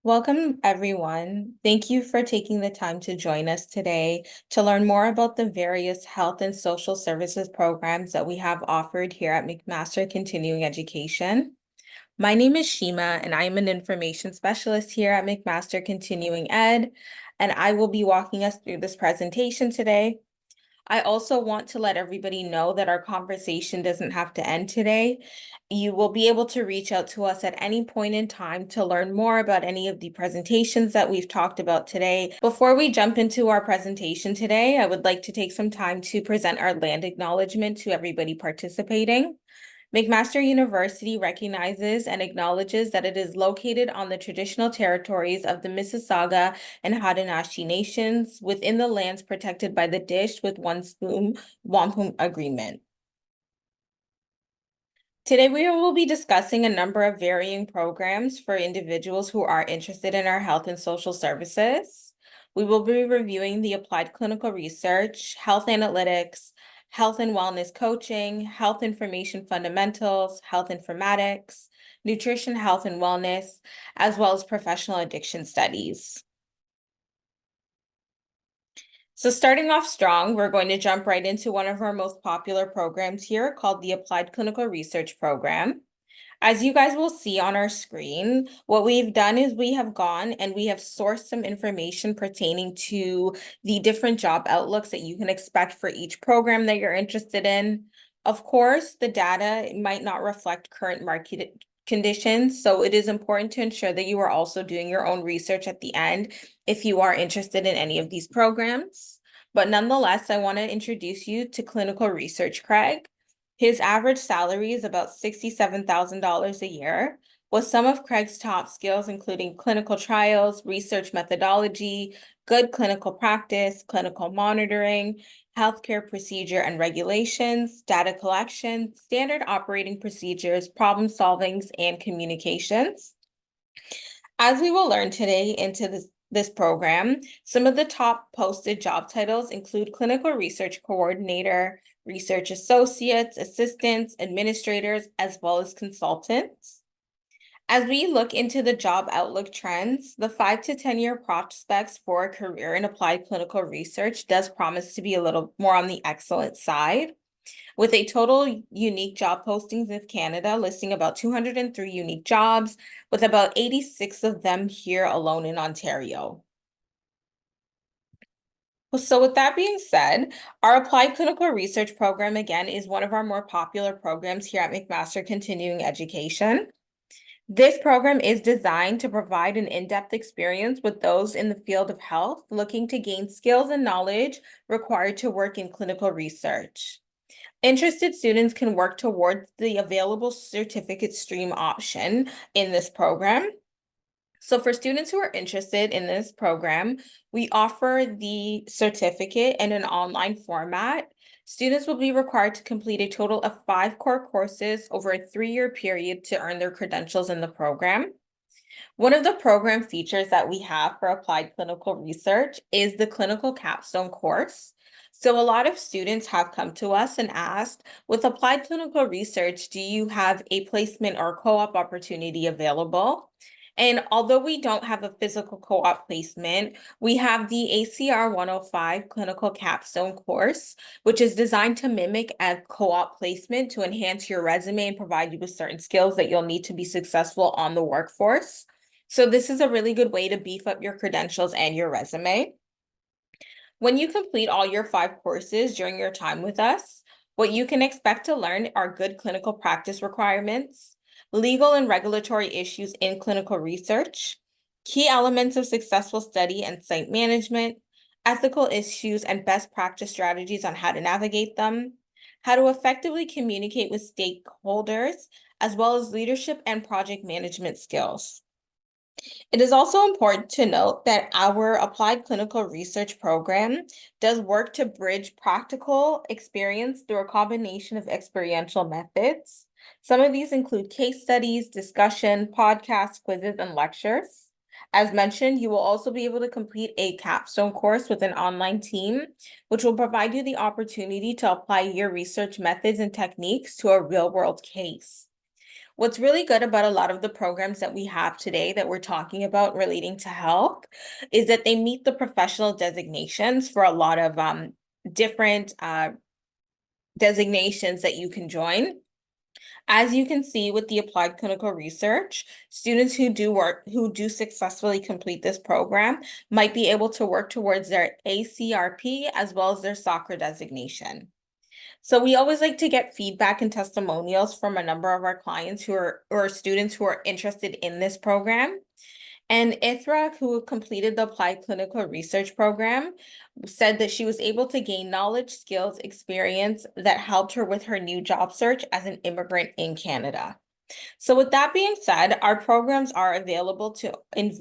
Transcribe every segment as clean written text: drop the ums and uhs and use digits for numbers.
Welcome, everyone. Thank you for taking the time to join us today to learn more about the various health and social services programs that we have offered here at McMaster Continuing Education. My name is Shima, and I am an information specialist here at McMaster Continuing Ed, and I will be walking us through this presentation today. I also want to let everybody know that our conversation doesn't have to end today. You will be able to reach out to us at any point in time to learn more about any of the presentations that we've talked about today. Before we jump into our presentation today, I would like to take some time to present our land acknowledgement to everybody participating. McMaster University recognizes and acknowledges that it is located on the traditional territories of the Mississauga and Haudenosaunee nations within the lands protected by the Dish with One Spoon Wampum Agreement. Today, we will be discussing a number of varying programs for individuals who are interested in our health and social services. We will be reviewing the applied clinical research, health analytics, health and wellness coaching, health information fundamentals, health informatics, nutrition, health and wellness, as well as professional addiction studies. So starting off strong, we're going to jump right into one of our most popular programs here called the Applied Clinical Research Program. As you guys will see on our screen, what we've done is we have gone and we have sourced some information pertaining to the different job outlooks that you can expect for each program that you're interested in. Of course, the data might not reflect current market conditions, so it is important to ensure that you are also doing your own research at the end if you are interested in any of these programs. But nonetheless, I want to introduce you to Clinical Research Craig. His average salary is about $67,000 a year, with some of Craig's top skills including clinical trials, research methodology, good clinical practice, clinical monitoring, healthcare procedure and regulations, data collection, standard operating procedures, problem solvings, and communications. As we will learn today into this program, some of the top posted job titles include clinical research coordinator, research associates, assistants, administrators, as well as consultants. As we look into the job outlook trends, the 5 to 10-year prospects for a career in applied clinical research does promise to be a little more on the excellent side, with a total unique job postings in Canada listing about 203 unique jobs, with about 86 of them here alone in Ontario. So with that being said, our Applied Clinical Research Program, again, is one of our more popular programs here at McMaster Continuing Education. This program is designed to provide an in-depth experience with those in the field of health looking to gain skills and knowledge required to work in clinical research. Interested students can work towards the available certificate stream option in this program. So for students who are interested in this program, we offer the certificate in an online format. Students will be required to complete a total of 5 core courses over a 3-year period to earn their credentials in the program. One of the program features that we have for applied clinical research is the clinical capstone course. So a lot of students have come to us and asked, with applied clinical research, do you have a placement or co-op opportunity available? And although we don't have a physical co-op placement, we have the ACR 105 clinical capstone course, which is designed to mimic a co-op placement to enhance your resume and provide you with certain skills that you'll need to be successful on the workforce. So this is a really good way to beef up your credentials and your resume. When you complete all your 5 courses during your time with us, what you can expect to learn are good clinical practice requirements, legal and regulatory issues in clinical research, key elements of successful study and site management, ethical issues and best practice strategies on how to navigate them, how to effectively communicate with stakeholders, as well as leadership and project management skills. It is also important to note that our applied clinical research program does work to bridge practical experience through a combination of experiential methods. Some of these include case studies, discussion, podcasts, quizzes, and lectures. As mentioned, you will also be able to complete a capstone course with an online team, which will provide you the opportunity to apply your research methods and techniques to a real-world case. What's really good about a lot of the programs that we have today that we're talking about relating to health is that they meet the professional designations for a lot of different designations that you can join. As you can see with the applied clinical research, students who do successfully complete this program might be able to work towards their ACRP as well as their soccer designation. So we always like to get feedback and testimonials from a number of our clients who are or students who are interested in this program. And Ithra, who completed the Applied Clinical Research Program, said that she was able to gain knowledge, skills, experience that helped her with her new job search as an immigrant in Canada. So with that being said, our programs are available to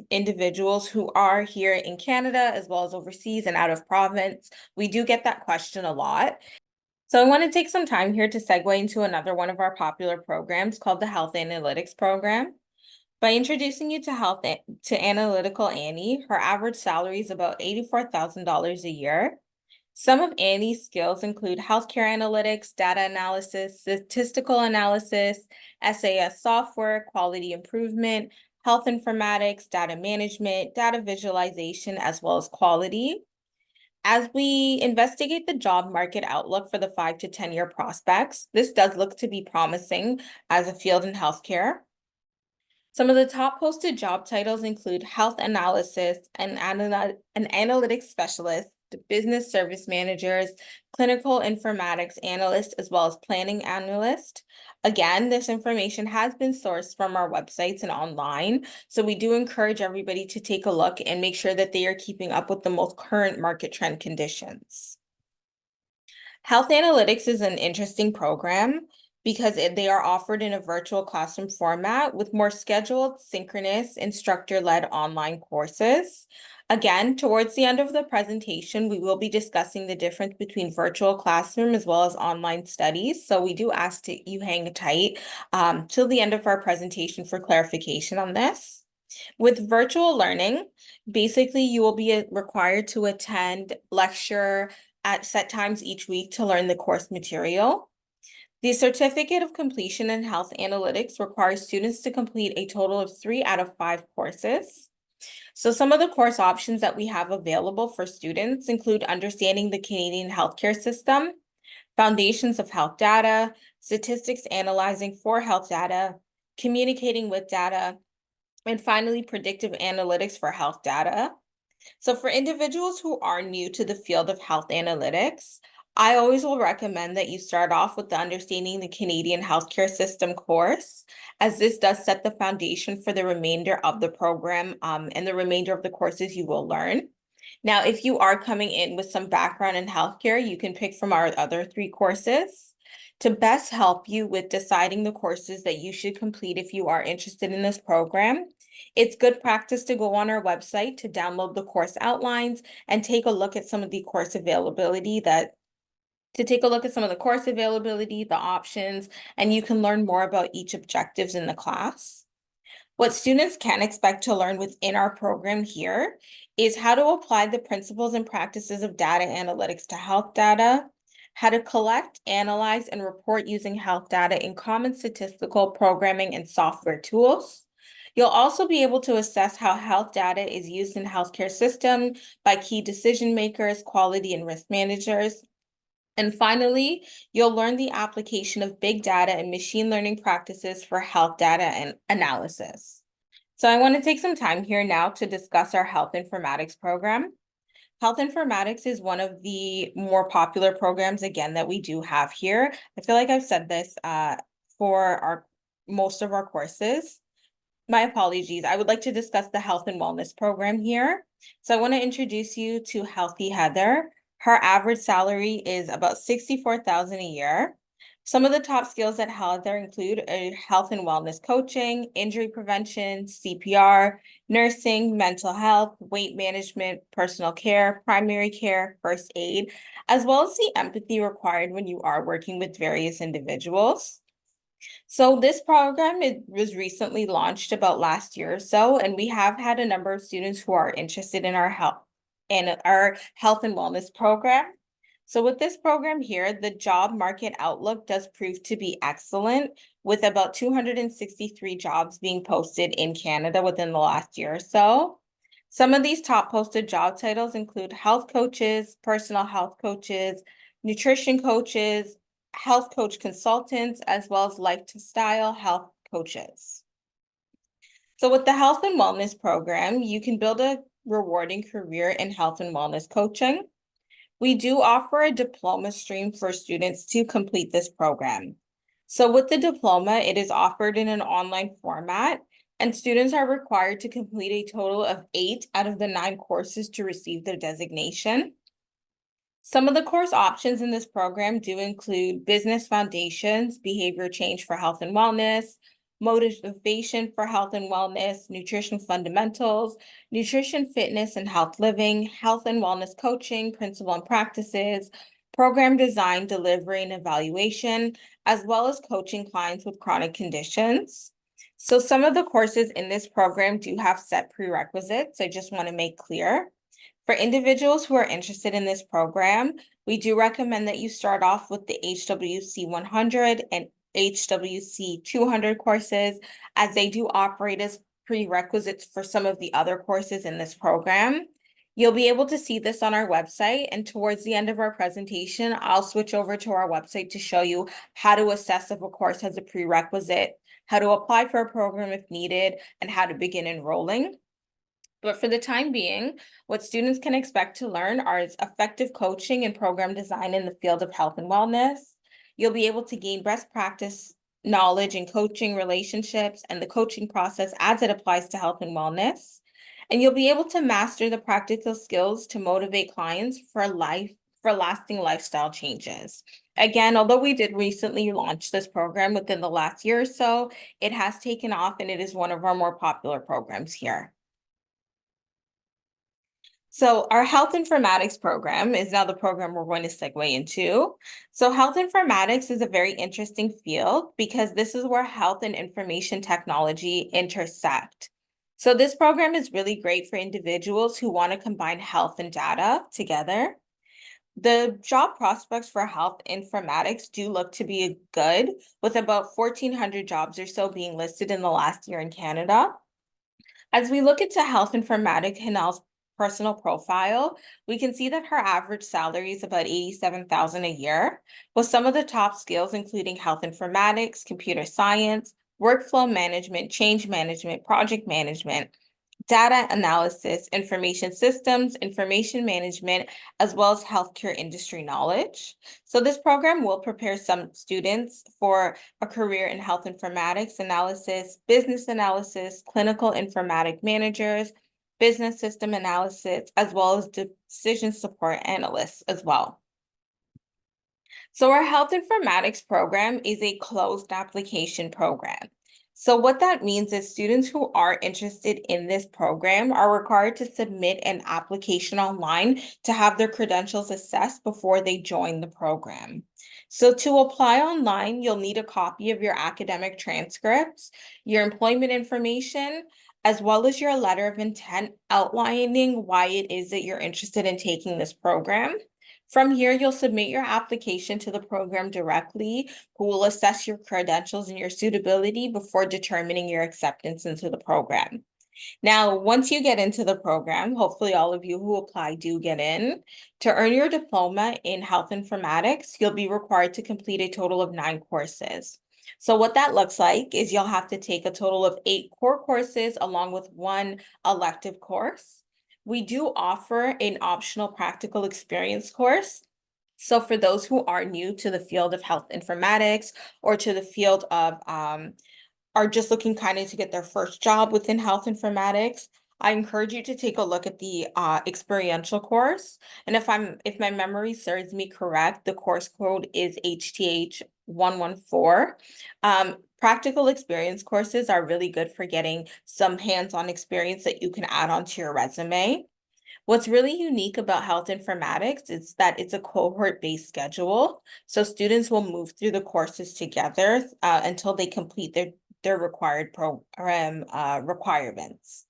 individuals who are here in Canada as well as overseas and out of province. We do get that question a lot. So I want to take some time here to segue into another one of our popular programs called the Health Analytics Program. By introducing you to to Analytical Annie, her average salary is about $84,000 a year. Some of Annie's skills include healthcare analytics, data analysis, statistical analysis, SAS software, quality improvement, health informatics, data management, data visualization, as well as quality. As we investigate the job market outlook for the 5 to 10 year prospects, this does look to be promising as a field in healthcare. Some of the top posted job titles include health analysis and an analytics specialist, business service managers, clinical informatics analyst, as well as planning analyst. Again, this information has been sourced from our websites and online, so we do encourage everybody to take a look and make sure that they are keeping up with the most current market trend conditions. Health analytics is an interesting program because they are offered in a virtual classroom format with more scheduled, synchronous, instructor-led online courses. Again, towards the end of the presentation, we will be discussing the difference between virtual classroom as well as online studies. So we do ask that you hang tight till the end of our presentation for clarification on this. With virtual learning, basically you will be required to attend lecture at set times each week to learn the course material. The Certificate of Completion in Health Analytics requires students to complete a total of 3 out of 5 courses. So some of the course options that we have available for students include understanding the Canadian healthcare system, foundations of health data, statistics analyzing for health data, communicating with data, and finally, predictive analytics for health data. So for individuals who are new to the field of health analytics, I always will recommend that you start off with the Understanding the Canadian Healthcare System course, as this does set the foundation for the remainder of the program and the remainder of the courses you will learn. Now, if you are coming in with some background in healthcare, you can pick from our other 3 courses. To best help you with deciding the courses that you should complete if you are interested in this program, it's good practice to go on our website to download the course outlines and take a look at some of the course availability the options, and you can learn more about each objectives in the class. What students can expect to learn within our program here is how to apply the principles and practices of data analytics to health data, how to collect, analyze, and report using health data in common statistical programming and software tools. You'll also be able to assess how health data is used in healthcare system by key decision makers, quality and risk managers. And finally, you'll learn the application of big data and machine learning practices for health data and analysis. So I want to take some time here now to discuss our health informatics program. Health informatics is one of the more popular programs, again, that we do have here. I feel like I've said this for most of our courses. My apologies. I would like to discuss the health and wellness program here. So I want to introduce you to Healthy Heather. Her average salary is about $64,000 a year. Some of the top skills at Heather include health and wellness coaching, injury prevention, CPR, nursing, mental health, weight management, personal care, primary care, first aid, as well as the empathy required when you are working with various individuals. So this program, it was recently launched about last year or so, and we have had a number of students who are interested in our health and wellness program. So with this program here, the job market outlook does prove to be excellent, with about 263 jobs being posted in Canada within the last year or so. Some of these top posted job titles include health coaches, personal health coaches, nutrition coaches, health coach consultants, as well as lifestyle health coaches. So with the health and wellness program, you can build a rewarding career in health and wellness coaching. We do offer a diploma stream for students to complete this program. So with the diploma, it is offered in an online format, and students are required to complete a total of 8 out of the 9 courses to receive their designation. Some of the course options in this program do include business foundations, behavior change for health and wellness, motivation for health and wellness, nutrition fundamentals, nutrition, fitness, and health living, health and wellness coaching, principle and practices, program design, delivery, and evaluation, as well as coaching clients with chronic conditions. So some of the courses in this program do have set prerequisites. I just want to make clear. For individuals who are interested in this program, we do recommend that you start off with the HWC 100 and HWC 200 courses, as they do operate as prerequisites for some of the other courses in this program. You'll be able to see this on our website, and towards the end of our presentation, I'll switch over to our website to show you how to assess if a course has a prerequisite, how to apply for a program if needed, and how to begin enrolling. But for the time being, what students can expect to learn are effective coaching and program design in the field of health and wellness. You'll be able to gain best practice knowledge in coaching relationships and the coaching process as it applies to health and wellness. And you'll be able to master the practical skills to motivate clients for lasting lifestyle changes. Again, although we did recently launch this program within the last year or so, it has taken off and it is one of our more popular programs here. So our health informatics program is now the program we're going to segue into. So health informatics is a very interesting field because this is where health and information technology intersect. So this program is really great for individuals who want to combine health and data together. The job prospects for health informatics do look to be good, with about 1,400 jobs or so being listed in the last year in Canada. As we look into health informatics Hinal's personal profile, we can see that her average salary is about $87,000 a year, with some of the top skills including health informatics, computer science, workflow management, change management, project management, data analysis, information systems, information management, as well as healthcare industry knowledge. So this program will prepare some students for a career in health informatics analysis, business analysis, clinical informatic managers, business system analysis, as well as decision support analysts as well. So our health informatics program is a closed application program. So what that means is students who are interested in this program are required to submit an application online to have their credentials assessed before they join the program. So to apply online, you'll need a copy of your academic transcripts, your employment information, as well as your letter of intent outlining why it is that you're interested in taking this program. From here, you'll submit your application to the program directly, who will assess your credentials and your suitability before determining your acceptance into the program. Now, once you get into the program, hopefully all of you who apply do get in. To earn your diploma in health informatics, you'll be required to complete a total of 9 courses. So what that looks like is you'll have to take a total of 8 core courses along with 1 elective course. We do offer an optional practical experience course. So for those who are new to the field of health informatics or to the field of are just looking kind of to get their first job within health informatics, I encourage you to take a look at the experiential course. And if my memory serves me correct, the course code is HTH 114. Practical experience courses are really good for getting some hands-on experience that you can add onto your resume. What's really unique about health informatics is that it's a cohort-based schedule. So students will move through the courses together until they complete their required program requirements.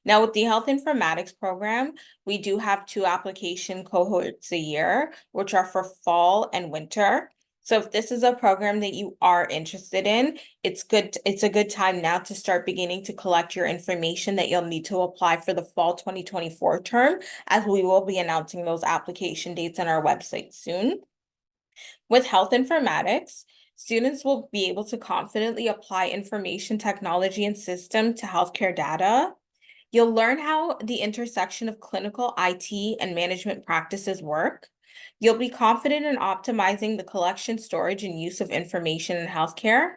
Now, with the health informatics program, we do have two application cohorts a year, which are for fall and winter. So if this is a program that you are interested in, it's a good time now to start beginning to collect your information that you'll need to apply for the fall 2024 term, as we will be announcing those application dates on our website soon. With health informatics, students will be able to confidently apply information technology and system to healthcare data. You'll learn how the intersection of clinical IT and management practices work. You'll be confident in optimizing the collection, storage, and use of information in healthcare.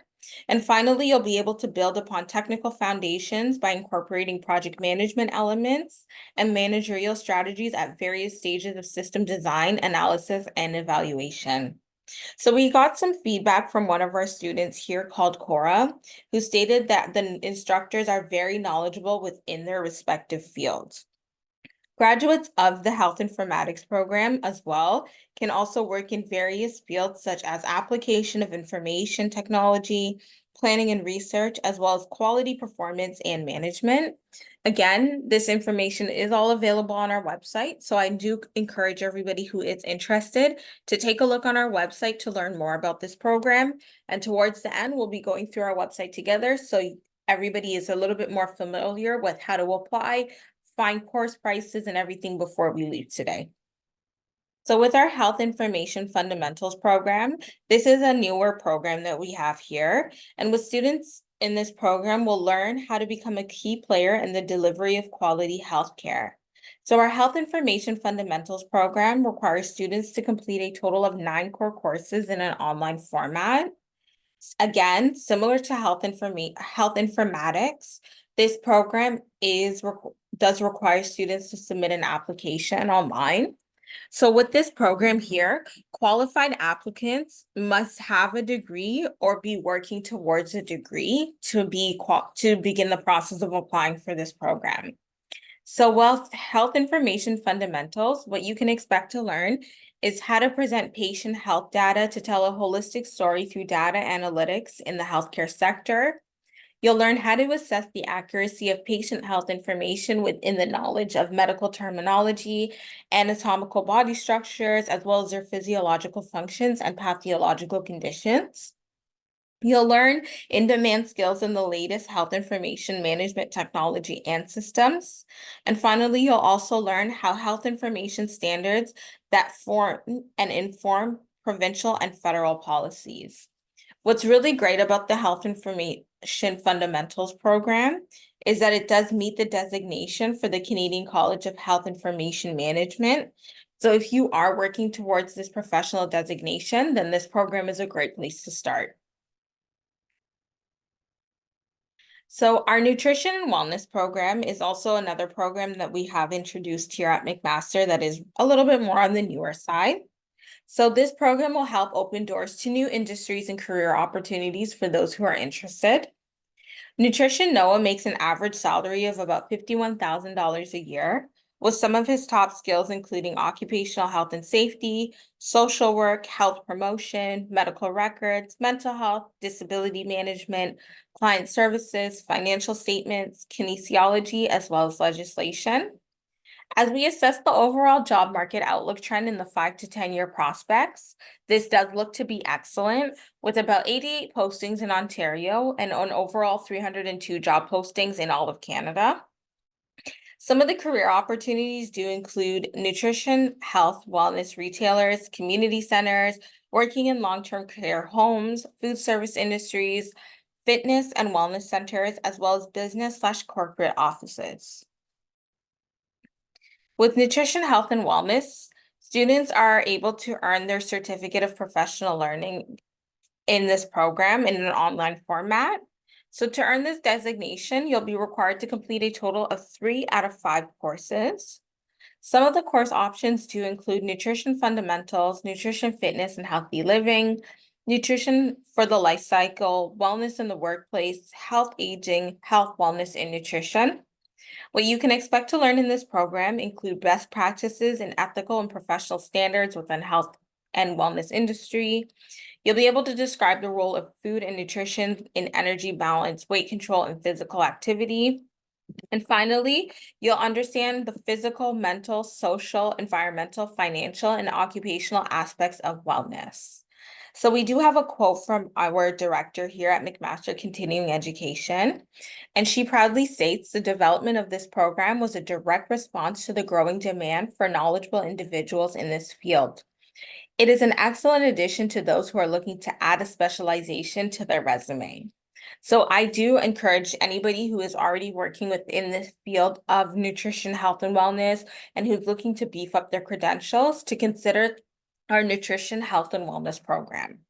And finally, you'll be able to build upon technical foundations by incorporating project management elements and managerial strategies at various stages of system design, analysis, and evaluation. So we got some feedback from one of our students here called Cora, who stated that the instructors are very knowledgeable within their respective fields. Graduates of the health informatics program as well can also work in various fields such as application of information technology, planning and research, as well as quality performance and management. Again, this information is all available on our website, so I do encourage everybody who is interested to take a look on our website to learn more about this program. And towards the end, we'll be going through our website together so everybody is a little bit more familiar with how to apply, find course prices and everything before we leave today. So with our Health Information Fundamentals program, this is a newer program that we have here. And with students in this program will learn how to become a key player in the delivery of quality healthcare. So our Health Information Fundamentals program requires students to complete a total of 9 core courses in an online format. Again, similar to health informatics, this program does require students to submit an application online. So with this program here, qualified applicants must have a degree or be working towards a degree to begin the process of applying for this program. So with health information fundamentals, what you can expect to learn is how to present patient health data to tell a holistic story through data analytics in the healthcare sector. You'll learn how to assess the accuracy of patient health information within the knowledge of medical terminology, anatomical body structures, as well as their physiological functions and pathological conditions. You'll learn in-demand skills in the latest health information management technology and systems. And finally, you'll also learn how health information standards that form and inform provincial and federal policies. What's really great about the Health Information Fundamentals program is that it does meet the designation for the Canadian College of Health Information Management. So if you are working towards this professional designation, then this program is a great place to start. So our nutrition and wellness program is also another program that we have introduced here at McMaster that is a little bit more on the newer side. So this program will help open doors to new industries and career opportunities for those who are interested. Nutrition Noah makes an average salary of about $51,000 a year, with some of his top skills including occupational health and safety, social work, health promotion, medical records, mental health, disability management, client services, financial statements, kinesiology, as well as legislation. As we assess the overall job market outlook trend in the 5 to 10-year prospects, this does look to be excellent, with about 88 postings in Ontario and an overall 302 job postings in all of Canada. Some of the career opportunities do include nutrition, health, wellness retailers, community centers, working in long-term care homes, food service industries, fitness and wellness centers, as well as business/corporate offices. With nutrition, health, and wellness, students are able to earn their certificate of professional learning in this program in an online format. So to earn this designation, you'll be required to complete a total of 3 out of 5 courses. Some of the course options do include nutrition fundamentals, nutrition fitness and healthy living, nutrition for the life cycle, wellness in the workplace, health aging, health, wellness, and nutrition. What you can expect to learn in this program include best practices and ethical and professional standards within health and wellness industry. You'll be able to describe the role of food and nutrition in energy balance, weight control, and physical activity. And finally, you'll understand the physical, mental, social, environmental, financial, and occupational aspects of wellness. So we do have a quote from our director here at McMaster Continuing Education, and she proudly states the development of this program was a direct response to the growing demand for knowledgeable individuals in this field. It is an excellent addition to those who are looking to add a specialization to their resume. So I do encourage anybody who is already working within this field of nutrition, health, and wellness, and who's looking to beef up their credentials to consider our nutrition, health, and wellness program.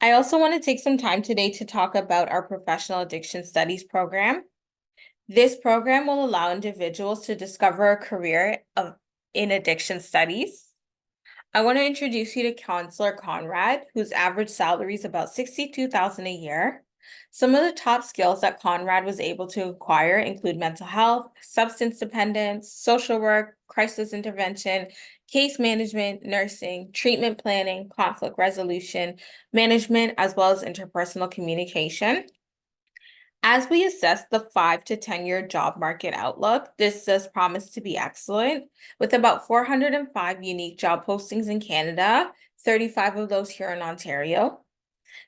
I also want to take some time today to talk about our professional addiction studies program. This program will allow individuals to discover a career in addiction studies. I want to introduce you to Counselor Conrad, whose average salary is about $62,000 a year. Some of the top skills that Conrad was able to acquire include mental health, substance dependence, social work, crisis intervention, case management, nursing, treatment planning, conflict resolution, management, as well as interpersonal communication. As we assess the 5 to 10 year job market outlook, this does promise to be excellent, with about 405 unique job postings in Canada, 35 of those here in Ontario.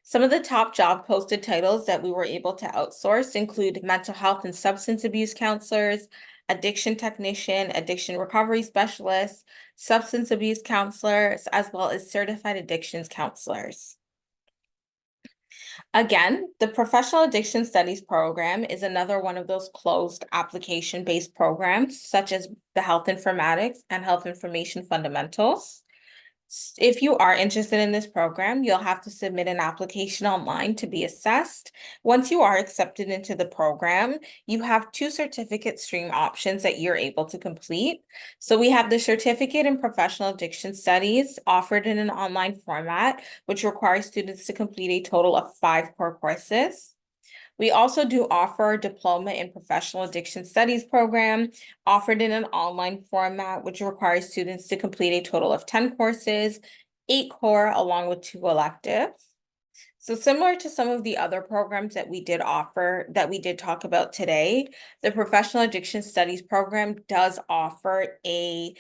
Some of the top job posted titles that we were able to outsource include mental health and substance abuse counselors, addiction technician, addiction recovery specialist, substance abuse counselors, as well as certified addictions counselors. Again, the Professional Addiction Studies program is another one of those closed application-based programs, such as the Health Informatics and Health Information Fundamentals. If you are interested in this program, you'll have to submit an application online to be assessed. Once you are accepted into the program, you have 2 certificate stream options that you're able to complete. So we have the Certificate in Professional Addiction Studies offered in an online format, which requires students to complete a total of 5 core courses. We also do offer a Diploma in Professional Addiction Studies program offered in an online format, which requires students to complete a total of 10 courses, 8 core, along with 2 electives. So similar to some of the other programs that we did offer, that we did talk about today, the Professional Addiction Studies program does offer a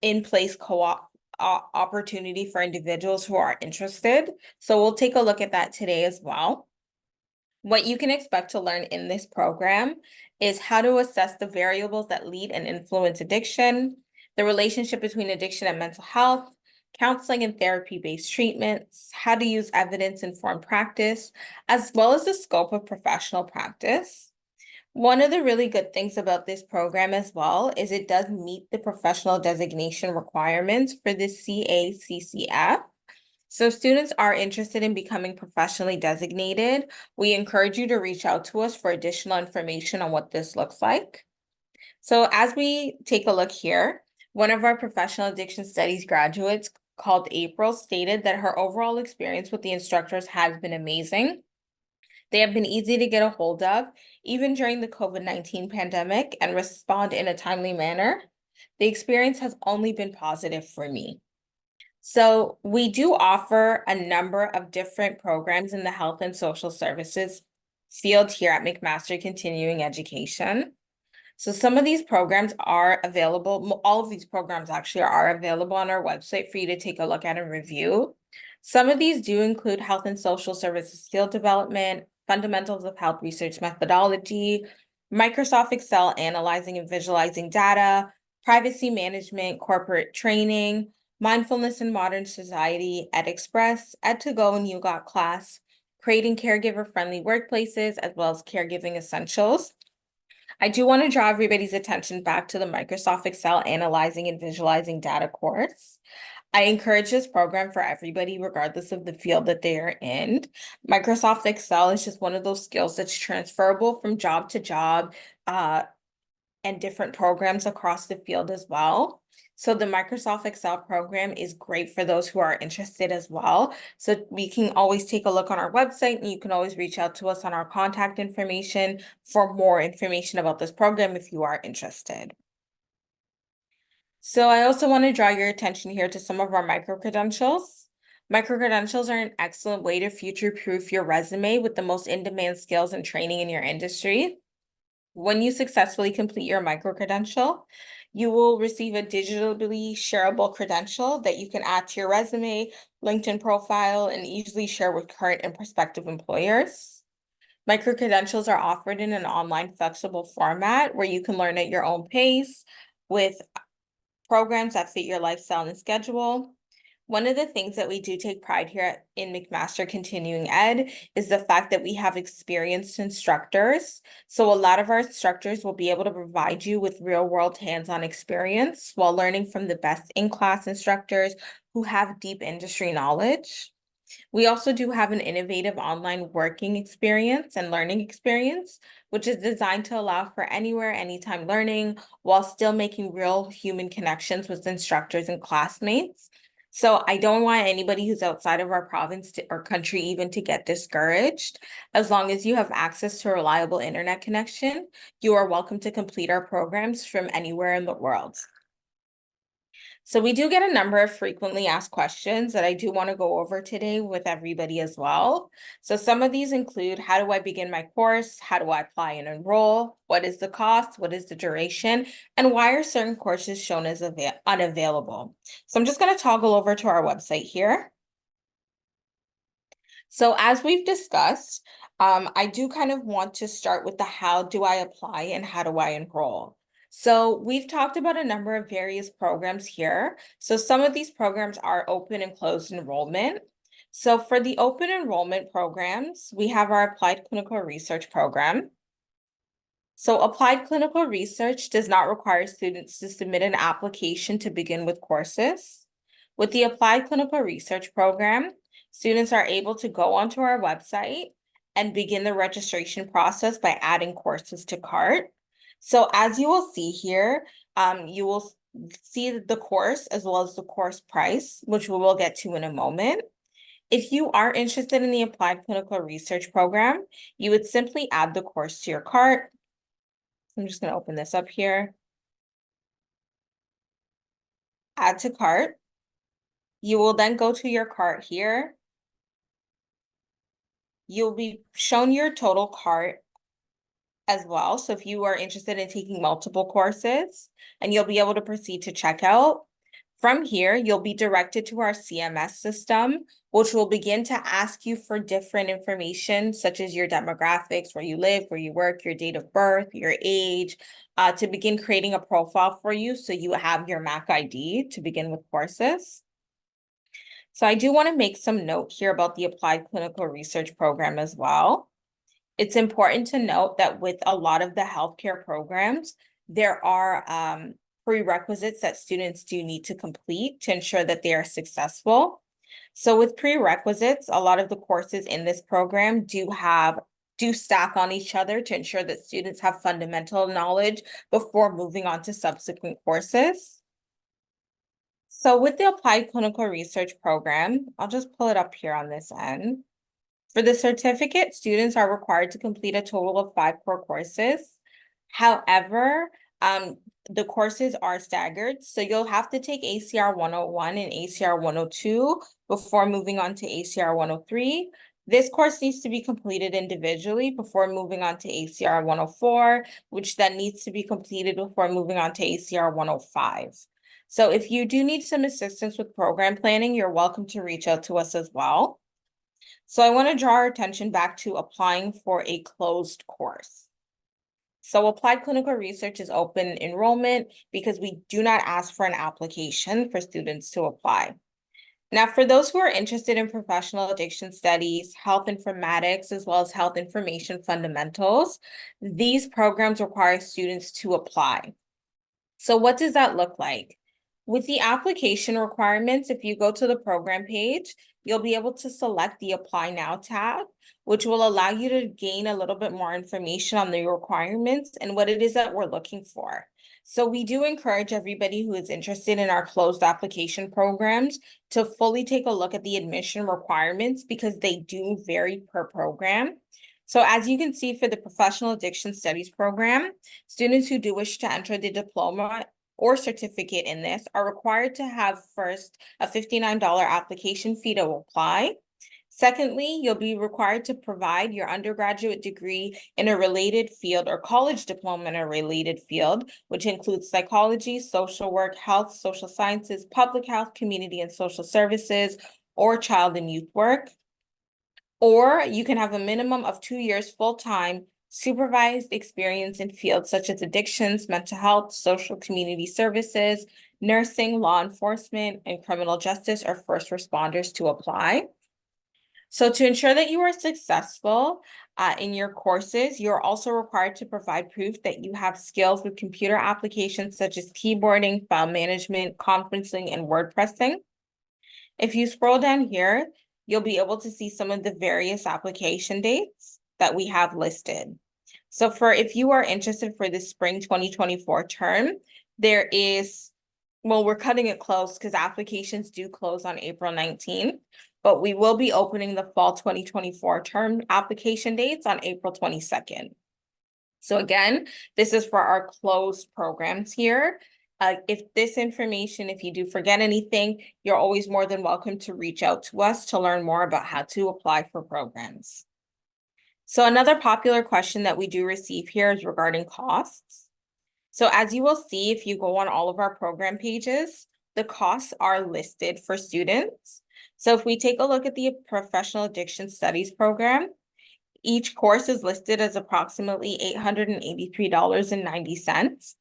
in-place co-op opportunity for individuals who are interested. So we'll take a look at that today as well. What you can expect to learn in this program is how to assess the variables that lead and influence addiction, the relationship between addiction and mental health, counseling and therapy-based treatments, how to use evidence-informed practice, as well as the scope of professional practice. One of the really good things about this program as well is it does meet the professional designation requirements for the CACCF. So if students are interested in becoming professionally designated, we encourage you to reach out to us for additional information on what this looks like. So as we take a look here, one of our professional addiction studies graduates called April stated that her overall experience with the instructors has been amazing. They have been easy to get a hold of, even during the COVID-19 pandemic, and respond in a timely manner. The experience has only been positive for me. So we do offer a number of different programs in the health and social services field here at McMaster Continuing Education. So some of these programs are available, all of these programs actually are available on our website for you to take a look at and review. Some of these do include health and social services skill development, fundamentals of health research methodology, Microsoft Excel analyzing and visualizing data, privacy management, corporate training, mindfulness in modern society, EdExpress, Ed2Go and YouGot class, creating caregiver-friendly workplaces, as well as caregiving essentials. I do want to draw everybody's attention back to the Microsoft Excel Analyzing and Visualizing Data course. I encourage this program for everybody, regardless of the field that they are in. Microsoft Excel is just one of those skills that's transferable from job to job, and different programs across the field as well. So the Microsoft Excel program is great for those who are interested as well. So we can always take a look on our website, and you can always reach out to us on our contact information for more information about this program if you are interested. So I also want to draw your attention here to some of our micro-credentials. Micro-credentials are an excellent way to future-proof your resume with the most in-demand skills and training in your industry. When you successfully complete your micro-credential, you will receive a digitally shareable credential that you can add to your resume, LinkedIn profile, and easily share with current and prospective employers. Micro-credentials are offered in an online flexible format where you can learn at your own pace with programs that fit your lifestyle and schedule. One of the things that we do take pride here in McMaster Continuing Ed is the fact that we have experienced instructors. So a lot of our instructors will be able to provide you with real-world hands-on experience while learning from the best in-class instructors who have deep industry knowledge. We also do have an innovative online working experience and learning experience, which is designed to allow for anywhere, anytime learning while still making real human connections with instructors and classmates. So I don't want anybody who's outside of our province or country even to get discouraged. As long as you have access to a reliable internet connection, you are welcome to complete our programs from anywhere in the world. So we do get a number of frequently asked questions that I do want to go over today with everybody as well. So some of these include, how do I begin my course? How do I apply and enroll? What is the cost? What is the duration? And why are certain courses shown as unavailable? So I'm just going to toggle over to our website here. So as we've discussed, I do kind of want to start with the how do I apply and how do I enroll? So we've talked about a number of various programs here. So some of these programs are open and closed enrollment. So for the open enrollment programs, we have our applied clinical research program. So applied clinical research does not require students to submit an application to begin with courses. With the applied clinical research program, students are able to go onto our website and begin the registration process by adding courses to cart. So as you will see here, you will see the course as well as the course price, which we will get to in a moment. If you are interested in the applied clinical research program, you would simply add the course to your cart. I'm just going to open this up here. Add to cart. You will then go to your cart here. You'll be shown your total cart as well. So if you are interested in taking multiple courses, and you'll be able to proceed to checkout. From here, you'll be directed to our CMS system, which will begin to ask you for different information, such as your demographics, where you live, where you work, your date of birth, your age, to begin creating a profile for you so you have your MAC ID to begin with courses. So I do want to make some note here about the applied clinical research program as well. It's important to note that with a lot of the healthcare programs, there are prerequisites that students do need to complete to ensure that they are successful. So with prerequisites, a lot of the courses in this program do stack on each other to ensure that students have fundamental knowledge before moving on to subsequent courses. So with the applied clinical research program, I'll just pull it up here on this end. For the certificate, students are required to complete a total of 5 core courses. However, the courses are staggered, so you'll have to take ACR 101 and ACR 102 before moving on to ACR 103. This course needs to be completed individually before moving on to ACR 104, which then needs to be completed before moving on to ACR 105. So if you do need some assistance with program planning, you're welcome to reach out to us as well. So I want to draw our attention back to applying for a closed course. So applied clinical research is open enrollment because we do not ask for an application for students to apply. Now, for those who are interested in professional addiction studies, health informatics, as well as health information fundamentals, these programs require students to apply. So what does that look like? With the application requirements, if you go to the program page, you'll be able to select the Apply Now tab, which will allow you to gain a little bit more information on the requirements and what it is that we're looking for. So we do encourage everybody who is interested in our closed application programs to fully take a look at the admission requirements because they do vary per program. So as you can see for the Professional Addiction Studies program, students who do wish to enter the diploma or certificate in this are required to have first a $59 application fee to apply. Secondly, you'll be required to provide your undergraduate degree in a related field or college diploma in a related field, which includes psychology, social work, health, social sciences, public health, community and social services, or child and youth work. Or you can have a minimum of 2 years full-time supervised experience in fields such as addictions, mental health, social community services, nursing, law enforcement, and criminal justice or first responders to apply. So to ensure that you are successful in your courses, you're also required to provide proof that you have skills with computer applications such as keyboarding, file management, conferencing, and word pressing. If you scroll down here, you'll be able to see some of the various application dates that we have listed. So if you are interested for the spring 2024 term, there is, well, we're cutting it close because applications do close on April 19th, but we will be opening the fall 2024 term application dates on April 22nd. So again, this is for our closed programs here. If you do forget anything, you're always more than welcome to reach out to us to learn more about how to apply for programs. So another popular question that we do receive here is regarding costs. So as you will see, if you go on all of our program pages, the costs are listed for students. So if we take a look at the Professional Addiction Studies program, each course is listed as approximately $883.90.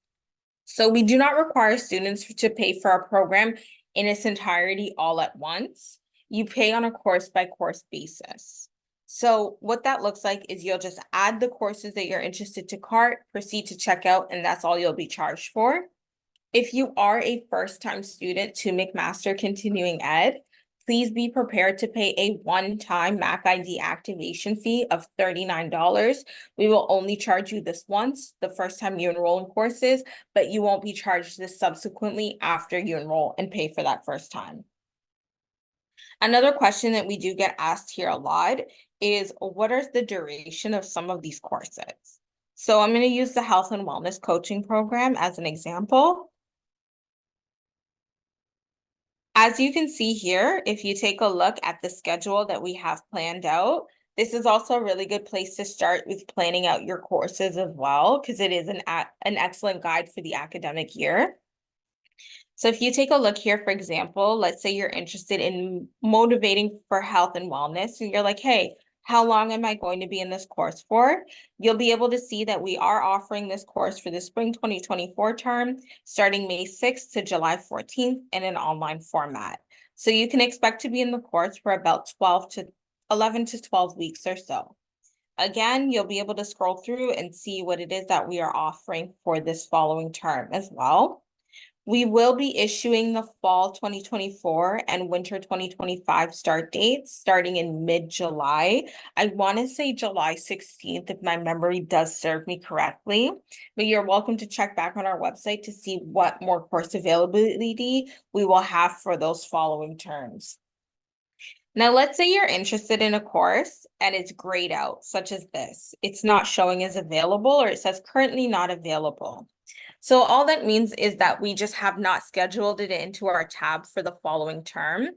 So we do not require students to pay for our program in its entirety all at once. You pay on a course-by-course basis. So what that looks like is you'll just add the courses that you're interested to cart, proceed to checkout, and that's all you'll be charged for. If you are a first-time student to McMaster Continuing Ed, please be prepared to pay a one-time Mac ID activation fee of $39. We will only charge you this once, the first time you enroll in courses, but you won't be charged this subsequently after you enroll and pay for that first time. Another question that we do get asked here a lot is, what is the duration of some of these courses? So I'm going to use the Health and Wellness Coaching Program as an example. As you can see here, if you take a look at the schedule that we have planned out, this is also a really good place to start with planning out your courses as well, because it is an excellent guide for the academic year. So if you take a look here, for example, let's say you're interested in motivating for health and wellness, and you're like, hey, how long am I going to be in this course for? You'll be able to see that we are offering this course for the spring 2024 term, starting May 6th to July 14th in an online format. So you can expect to be in the course for about 11 to 12 weeks or so. Again, you'll be able to scroll through and see what it is that we are offering for this following term as well. We will be issuing the fall 2024 and winter 2025 start dates starting in mid-July. I want to say July 16th, if my memory does serve me correctly, but you're welcome to check back on our website to see what more course availability we will have for those following terms. Now, let's say you're interested in a course and it's grayed out, such as this. It's not showing as available, or it says currently not available. So all that means is that we just have not scheduled it into our tab for the following term.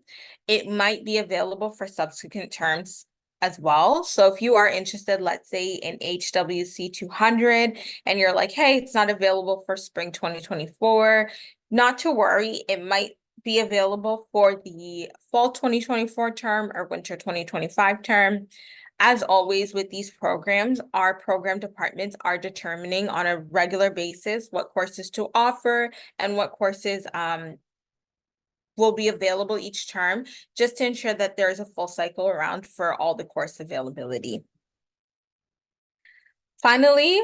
It might be available for subsequent terms as well. So if you are interested, let's say in HWC 200, and you're like, hey, it's not available for spring 2024, not to worry, it might be available for the fall 2024 term or winter 2025 term. As always with these programs, our program departments are determining on a regular basis what courses to offer and what courses will be available each term, just to ensure that there's a full cycle around for all the course availability. Finally,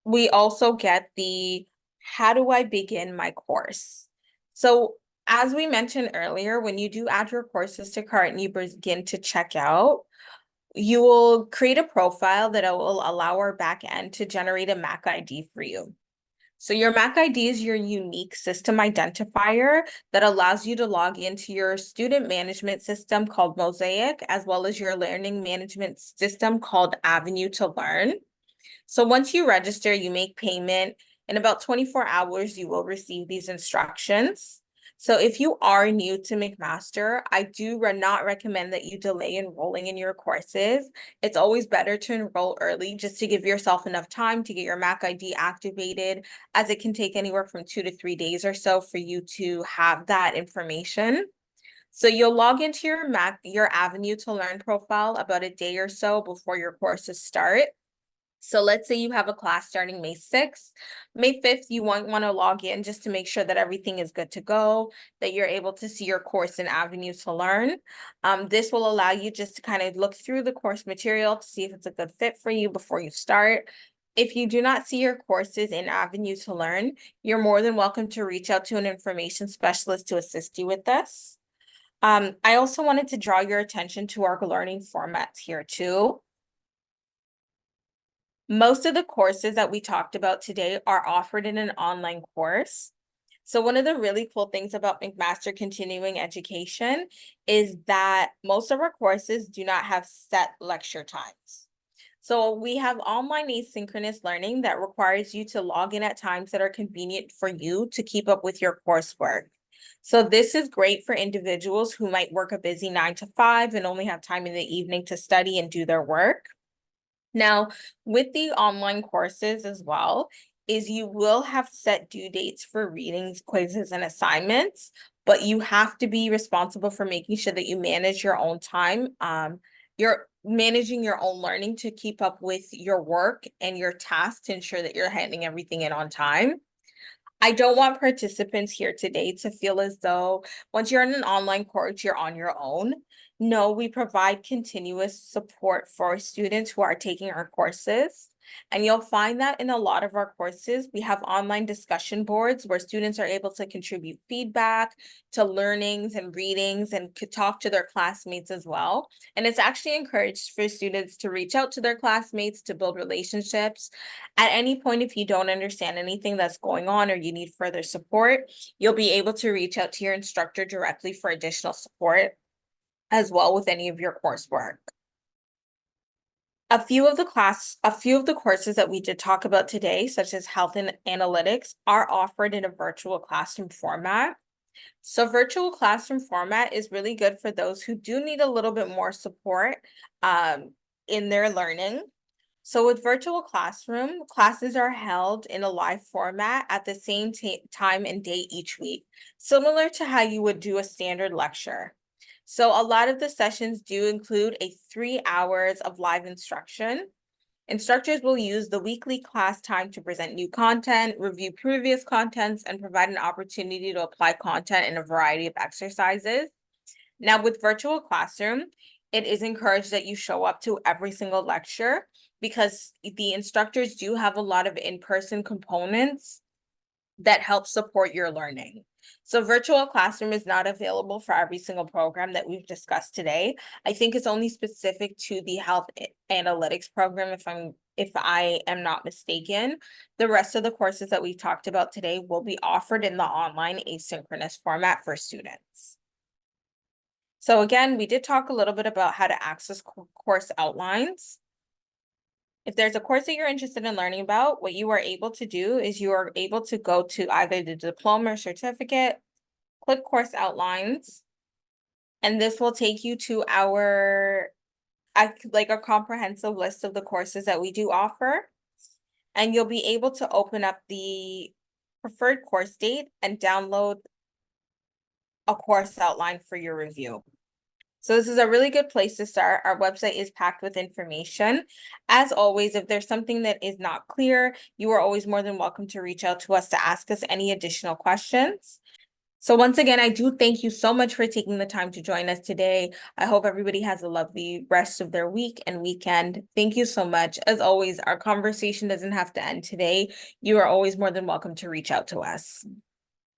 we also get the how do I begin my course? So as we mentioned earlier, when you do add your courses to cart and you begin to check out, you will create a profile that will allow our back end to generate a MAC ID for you. So your MAC ID is your unique system identifier that allows you to log into your student management system called Mosaic, as well as your learning management system called Avenue to Learn. So once you register, you make payment, In about 24 hours, you will receive these instructions. So if you are new to McMaster, I do not recommend that you delay enrolling in your courses. It's always better to enroll early just to give yourself enough time to get your Mac ID activated, as it can take anywhere from 2 to 3 days or so for you to have that information. So you'll log into your Avenue to Learn profile about a day or so before your courses start. So let's say you have a class starting May 6th. May 5th, you want to log in just to make sure that everything is good to go, that you're able to see your course in Avenue to Learn. This will allow you just to kind of look through the course material to see if it's a good fit for you before you start. If you do not see your courses in Avenue to Learn, you're more than welcome to reach out to an information specialist to assist you with this. I also wanted to draw your attention to our learning formats here too. Most of the courses that we talked about today are offered in an online course. So one of the really cool things about McMaster Continuing Education is that most of our courses do not have set lecture times. So we have online asynchronous learning that requires you to log in at times that are convenient for you to keep up with your coursework. So this is great for individuals who might work a busy 9 to 5 and only have time in the evening to study and do their work. Now, with the online courses as well, is you will have set due dates for readings, quizzes, and assignments, but you have to be responsible for making sure that you manage your own time. You're managing your own learning to keep up with your work and your tasks to ensure that you're handing everything in on time. I don't want participants here today to feel as though once you're in an online course, you're on your own. No, we provide continuous support for students who are taking our courses. And you'll find that in a lot of our courses, we have online discussion boards where students are able to contribute feedback to learnings and readings and could talk to their classmates as well. And it's actually encouraged for students to reach out to their classmates to build relationships. At any point, if you don't understand anything that's going on or you need further support, you'll be able to reach out to your instructor directly for additional support as well with any of your coursework. A few of the courses that we did talk about today, such as health and analytics, are offered in a virtual classroom format. So virtual classroom format is really good for those who do need a little bit more support in their learning. So with virtual classroom, classes are held in a live format at the same time and day each week, similar to how you would do a standard lecture. So a lot of the sessions do include 3 hours of live instruction. Instructors will use the weekly class time to present new content, review previous contents, and provide an opportunity to apply content in a variety of exercises. Now, with virtual classroom, it is encouraged that you show up to every single lecture because the instructors do have a lot of in-person components that help support your learning. So virtual classroom is not available for every single program that we've discussed today. I think it's only specific to the health analytics program, if I am not mistaken. The rest of the courses that we talked about today will be offered in the online asynchronous format for students. So again, we did talk a little bit about how to access course outlines. If there's a course that you're interested in learning about, what you are able to do is you are able to go to either the diploma or certificate, click course outlines, and this will take you to like a comprehensive list of the courses that we do offer. And you'll be able to open up the preferred course date and download a course outline for your review. So this is a really good place to start. Our website is packed with information. As always, if there's something that is not clear, you are always more than welcome to reach out to us to ask us any additional questions. So once again, I do thank you so much for taking the time to join us today. I hope everybody has a lovely rest of their week and weekend. Thank you so much. As always, our conversation doesn't have to end today. You are always more than welcome to reach out to us.